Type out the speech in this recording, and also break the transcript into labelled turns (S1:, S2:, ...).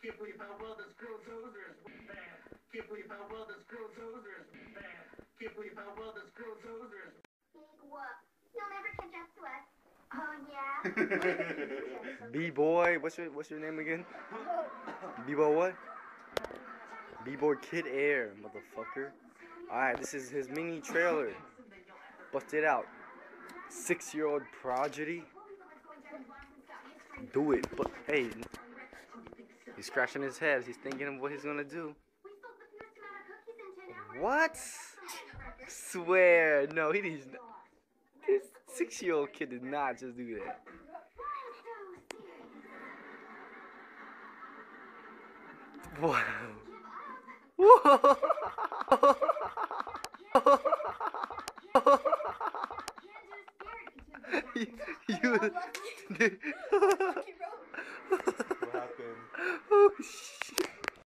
S1: Can't believe how well this girl's odors. Can't believe how well this girl's odors. Can't believe how well this girl's odors.
S2: Big whoop. You'll never catch up to us. Oh yeah.
S3: B-boy, what's your name again? B-boy what? B-boy Kid Air, motherfucker. Alright, this is his mini trailer. Bust it out. 6-year-old prodigy. Do it, but hey, he's scratching his head. He's thinking of what he's gonna do. What? Swear, no, he needs. This 6-year-old kid did not just do that. Wow. Whoa. you
S4: What happened?
S3: Oh shit.